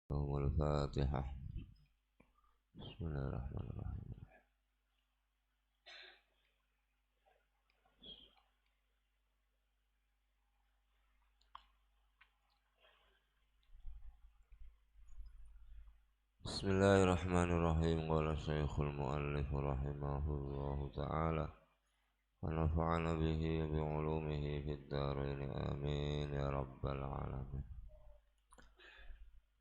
الفاتحة. بسم الله الرحمن الرحيم. بسم الله الرحمن الرحيم. قال الشيخ المؤلف رحمه الله تعالى ونفعنا به بعلومه في الدارين آمين يا رب العالمين.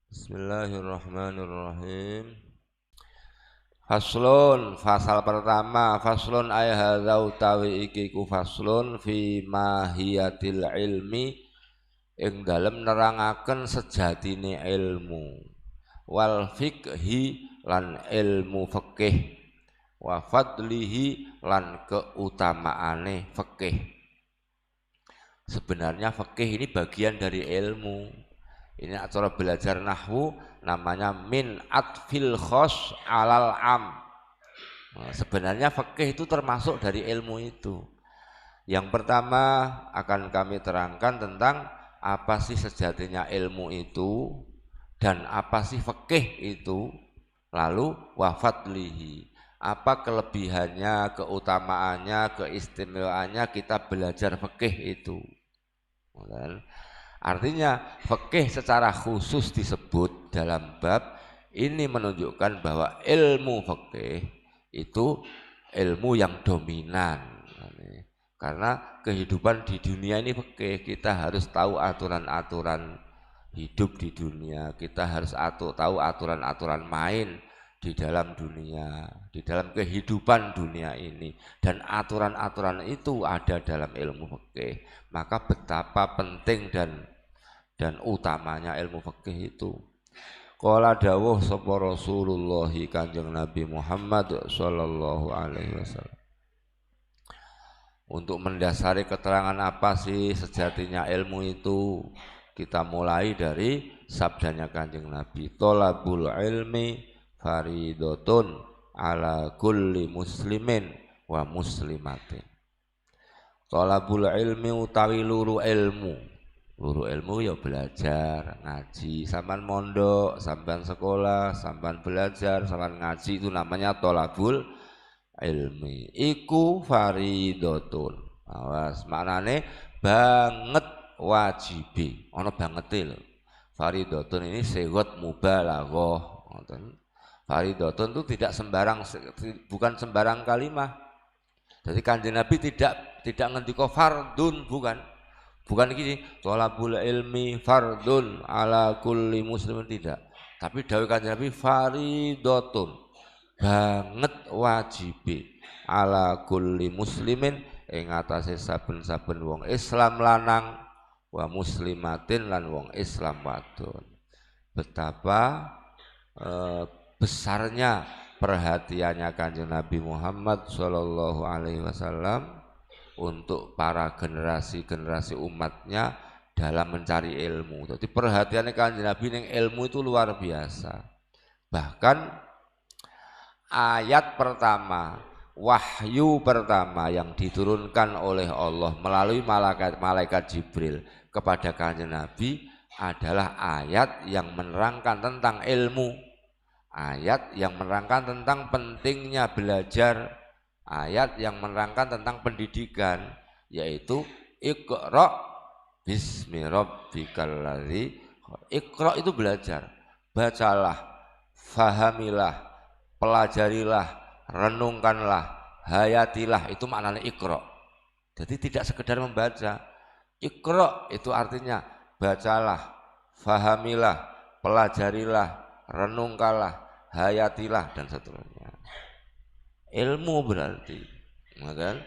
بسم الله الرحمن الرحيم. Faslun, fasal pertama, faslun ay hadza utawi iki ku faslun fi mahiyatil ilmi ing dalem nerangaken sejatine ilmu wal fiqhi lan ilmu fikih wa fadlihi lan keutamaane fikih. Sebenarnya fikih ini bagian dari ilmu. Ini cara belajar nahwu namanya min atfil khos alal am. Nah, sebenarnya fikih itu termasuk dari ilmu itu. Yang pertama akan kami terangkan tentang apa sih sejatinya ilmu itu dan apa sih fikih itu. Lalu wa fadlihi, apa kelebihannya, keutamaannya, keistimewaannya kita belajar fikih itu. Artinya fikih secara khusus disebut dalam bab ini menunjukkan bahwa ilmu fikih itu ilmu yang dominan. Karena kehidupan di dunia ini fikih, kita harus tahu aturan-aturan hidup di dunia, kita harus tahu aturan-aturan main di dalam dunia, di dalam kehidupan dunia ini, dan aturan-aturan itu ada dalam ilmu fikih. Maka betapa penting dan utamanya ilmu fikih itu. Qala dawuh sapa Rasulullah Kanjeng Nabi Muhammad sallallahu alaihi wasallam. Untuk mendasari keterangan apa sih sejatinya ilmu itu, kita mulai dari sabdanya Kanjeng Nabi, thalabul ilmi faridatun ala kulli muslimin wa muslimatin. Thalabul ilmi utawi luru ilmu. Luru ilmu ya belajar, ngaji, sampean mondok, sampean sekolah, sampean belajar, sampean ngaji, itu namanya thalabul ilmi. Iku faridatun. Awas, maknane banget wajibi. Ono bangete lho. Faridatun ini sigot mubalaghah, ngoten. Faridatun itu tidak sembarang, bukan sembarang kalimat. Jadi Kanjeng Nabi tidak ngendika fardun, bukan gini, thalabul ilmi fardun ala kulli muslimin, tidak. Tapi dawuh Kanjeng Nabi faridatun, banget wajibi, ala kulli muslimin ing atase saben-saben wong Islam lanang wa muslimatin lan wong Islam wadon. Betapa besarnya perhatiannya Kanjeng Nabi Muhammad sallallahu alaihi wasallam untuk para generasi umatnya dalam mencari ilmu. Jadi perhatiannya Kanjeng Nabi ning ilmu itu luar biasa. Bahkan ayat pertama, wahyu pertama yang diturunkan oleh Allah melalui malaikat Jibril kepada Kanjeng Nabi adalah ayat yang menerangkan tentang ilmu. Ayat yang menerangkan tentang pentingnya belajar, ayat yang menerangkan tentang pendidikan, yaitu Iqra bismi rabbikal ladzi. Iqra itu belajar, bacalah, fahamilah, pelajarilah, renungkanlah, hayatilah, itu maknanya Iqra. Jadi tidak sekedar membaca. Iqra itu artinya bacalah, fahamilah, pelajarilah, renungkanlah, hayatilah, dan seterusnya. Ilmu berarti, kan?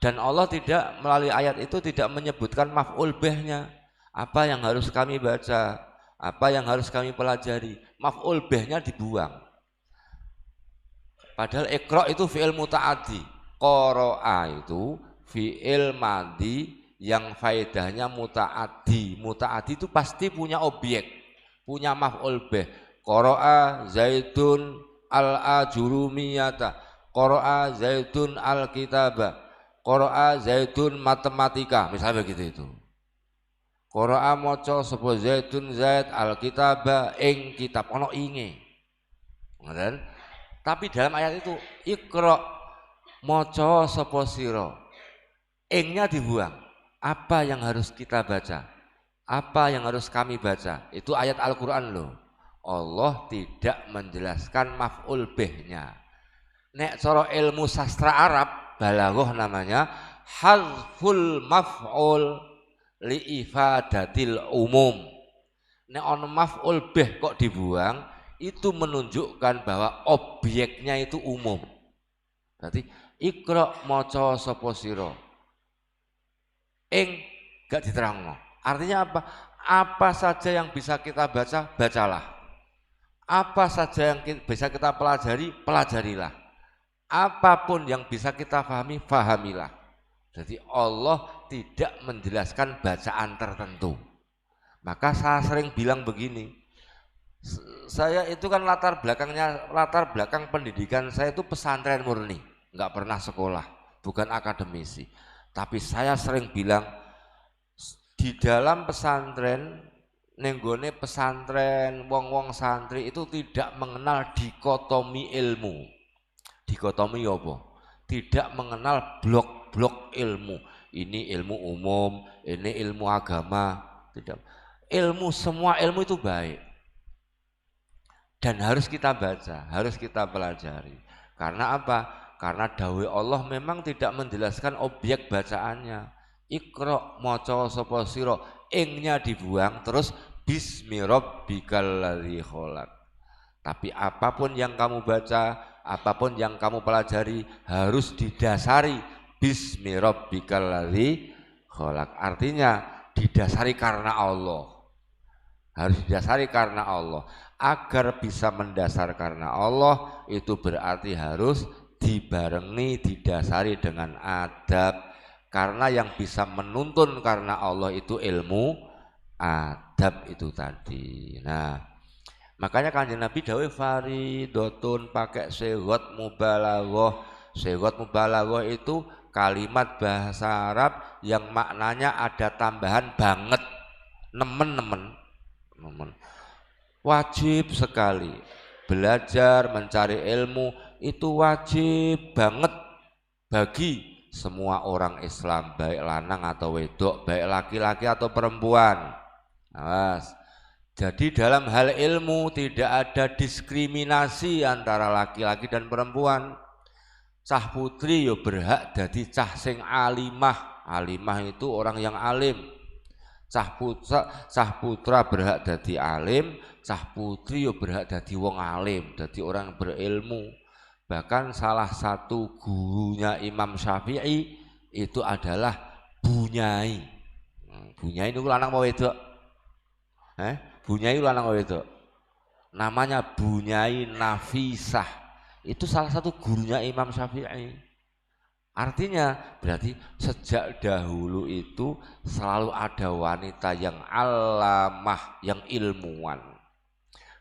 Dan Allah tidak, melalui ayat itu tidak menyebutkan maf'ul bihnya, apa yang harus kami baca, apa yang harus kami pelajari. Maf'ul bihnya dibuang. Padahal iqra itu fi'il muta'addi, qara'a itu fi'il madhi yang faedahnya muta'addi. Muta'addi itu pasti punya objek, punya maf'ul bih. Qara'a Zaidun al-ajurumiyata, qara'a Zaidun al-kitaba, qara'a Zaidun matematika, misalnya begitu itu. Qara'a maca sapa Zaidun Zaid alkitaba ing kitab ana inge. Ngoten. Tapi dalam ayat itu Iqra maca sapa sira. Ingnya dibuang. Apa yang harus kita baca? Apa yang harus kami baca? Itu ayat Al-Qur'an loh. Allah tidak menjelaskan maf'ul bihnya. Nek cara ilmu sastra Arab, balaghah namanya hazful maf'ul li ifadatil umum. Nek ono maf'ul bih kok dibuang, itu menunjukkan bahwa objeknya itu umum. Berarti Iqra maca sapa sira. Ing gak diterangno. Artinya apa? Apa saja yang bisa kita baca, bacalah. Apa saja yang bisa kita pelajari, pelajarilah. Apapun yang bisa kita pahami, pahamilah. Jadi Allah tidak menjelaskan bacaan tertentu. Maka saya sering bilang begini, saya itu kan latar belakang pendidikan saya itu pesantren murni, nggak pernah sekolah, bukan akademisi. Tapi saya sering bilang di dalam pesantren, nenggone pesantren, wong-wong santri itu tidak mengenal dikotomi ilmu. Dikotomi apa? Tidak mengenal blok-blok ilmu. Ini ilmu umum, ini ilmu agama. Tidak. Semua ilmu itu baik. Dan harus kita baca, harus kita pelajari. Karena apa? Karena dawuh Allah memang tidak menjelaskan objek bacaannya. Iqra maca sapa sira, ingnya dibuang terus bismi rabbikal ladzi khalaq. Tapi apapun yang kamu baca, apapun yang kamu pelajari harus didasari bismi rabbikal ladzi khalaq. Artinya didasari karena Allah. Harus didasari karena Allah. Agar bisa mendasar karena Allah itu berarti harus dibarengi, didasari dengan adab. Karena yang bisa menuntun karena Allah itu ilmu adab itu tadi. Nah, makanya Kanjeng Nabi dawuh faridotun pakai sighat mubalaghah. Sighat mubalaghah itu kalimat bahasa Arab yang maknanya ada tambahan banget, nemen. Wajib sekali belajar mencari ilmu itu wajib banget bagi semua orang Islam, baik lanang atau wedok, baik laki-laki atau perempuan. Awas. Jadi dalam hal ilmu tidak ada diskriminasi antara laki-laki dan perempuan. Cah putri yo berhak dadi cah sing alimah. Alimah itu orang yang alim. Cah putra berhak dadi alim, cah putri yo berhak dadi wong alim, dadi orang berilmu. Bahkan salah satu gurunya Imam Syafi'i itu adalah Bunyai. Bunyai itu lanang apa wedok? Bunyai lanang apa wedok? Namanya Bunyai Nafisah. Itu salah satu gurunya Imam Syafi'i. Artinya berarti sejak dahulu itu selalu ada wanita yang alamah, yang ilmuwan.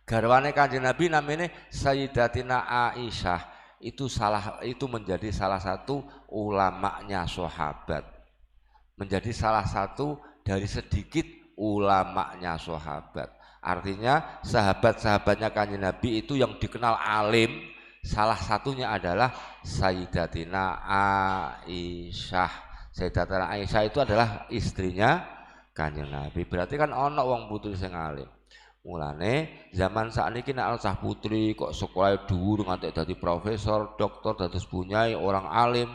Garwane Kanjeng Nabi namanya Sayyidatina Aisyah. Itu menjadi salah satu ulamanya sahabat. Menjadi salah satu dari sedikit ulamanya sahabat. Artinya sahabat-sahabatnya Kanjeng Nabi itu yang dikenal alim, salah satunya adalah Sayyidatina Aisyah. Sayyidatina Aisyah itu adalah istrinya Kanjeng Nabi. Berarti kan ana wong putri sing alim. Mulane zaman sakniki nek cah putri kok sekolah dhuwur nganti dadi profesor, doktor, dados bunyai, orang alim,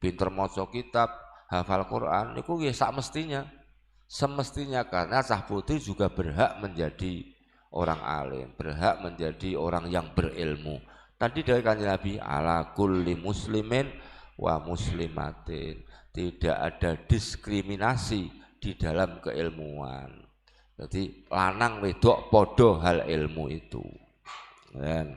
pinter maca kitab, hafal Quran niku nggih sak mestinya. Semestinya karena cah putri juga berhak menjadi orang alim, berhak menjadi orang yang berilmu. Tadi dari Kanjeng Nabi ala kulli muslimin wa muslimatin. Tidak ada diskriminasi di dalam keilmuan. Jadi lanang wedok podo hal ilmu itu. Dan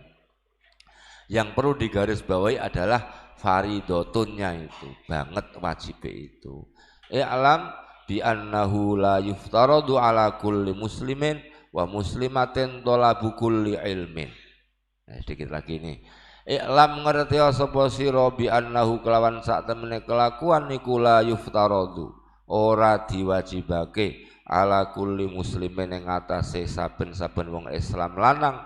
yang perlu digarisbawahi adalah faridotunnya itu, banget wajib itu. I'lam bi annahu la yuftaradu ala kulli muslimin wa muslimatin talabu kulli ilmin. Nah, sedikit lagi nih. I'lam ngerti sapa sira bi annahu kelawan sak temene kelakuan niku la yuftaradu ora diwajibake ala kulli muslimin ing atase saben-saben wong Islam lanang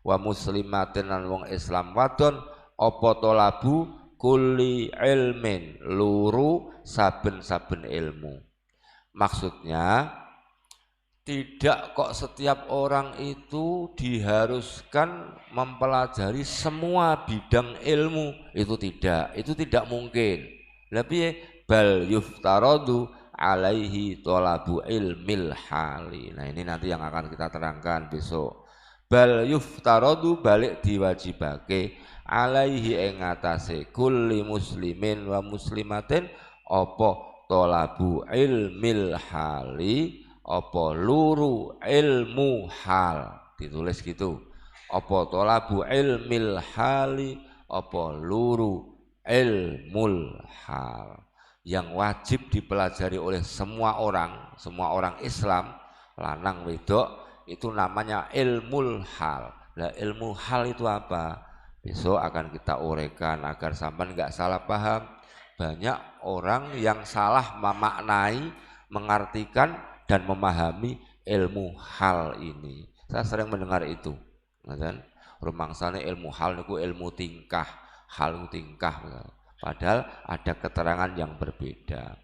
wa muslimatin lan wong Islam wadon apa talabu kulli ilmin luru saben-saben ilmu. Maksudnya tidak kok setiap orang itu diharuskan mempelajari semua bidang ilmu, itu tidak mungkin. Tapi bal yuftaradu alaihi thalabu ilmil hali. Nah ini nanti yang akan kita terangkan besok. Bal yuftaradu balik diwajibake alaihi ing atase kulli muslimin wa muslimatin apa thalabu ilmil hali, apa luru ilmu hal, ditulis gitu. Apa thalabu ilmil hali, apa luru ilmul hal, yang wajib dipelajari oleh semua orang Islam, lanang wedok, itu namanya ilmul hal. Nah, ilmu hal itu apa? Besok akan kita uraikan agar sampean nggak salah paham. Banyak orang yang salah memaknai, mengartikan dan memahami ilmu hal ini. Saya sering mendengar itu, kan? Rumangsane ilmu hal niku ilmu tingkah, hal tingkah. Padahal ada keterangan yang berbeda.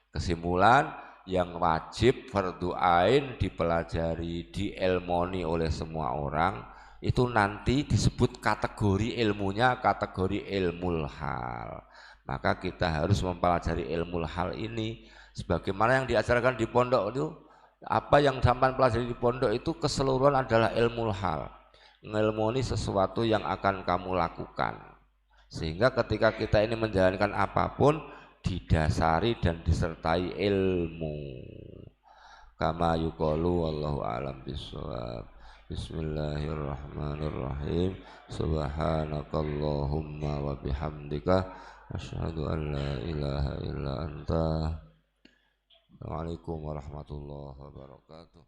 Kesimpulan, yang wajib fardhu ain dipelajari, diilmoni oleh semua orang itu nanti disebut kategori ilmunya, kategori ilmul hal. Maka kita harus mempelajari ilmul hal ini sebagaimana yang diajarkan di pondok itu. Apa yang sampai pelajari di pondok itu keseluruhan adalah ilmul hal, ngilmoni sesuatu yang akan kamu lakukan, sehingga ketika kita ini menjalankan apapun didasari dan disertai ilmu. Kama yuqalu wallahu a'lam bishawab. Bismillahirrahmanirrahim. Subhanakallahumma wa bihamdika asyhadu an la ilaha illa anta. Assalamualaikum warahmatullahi wabarakatuh.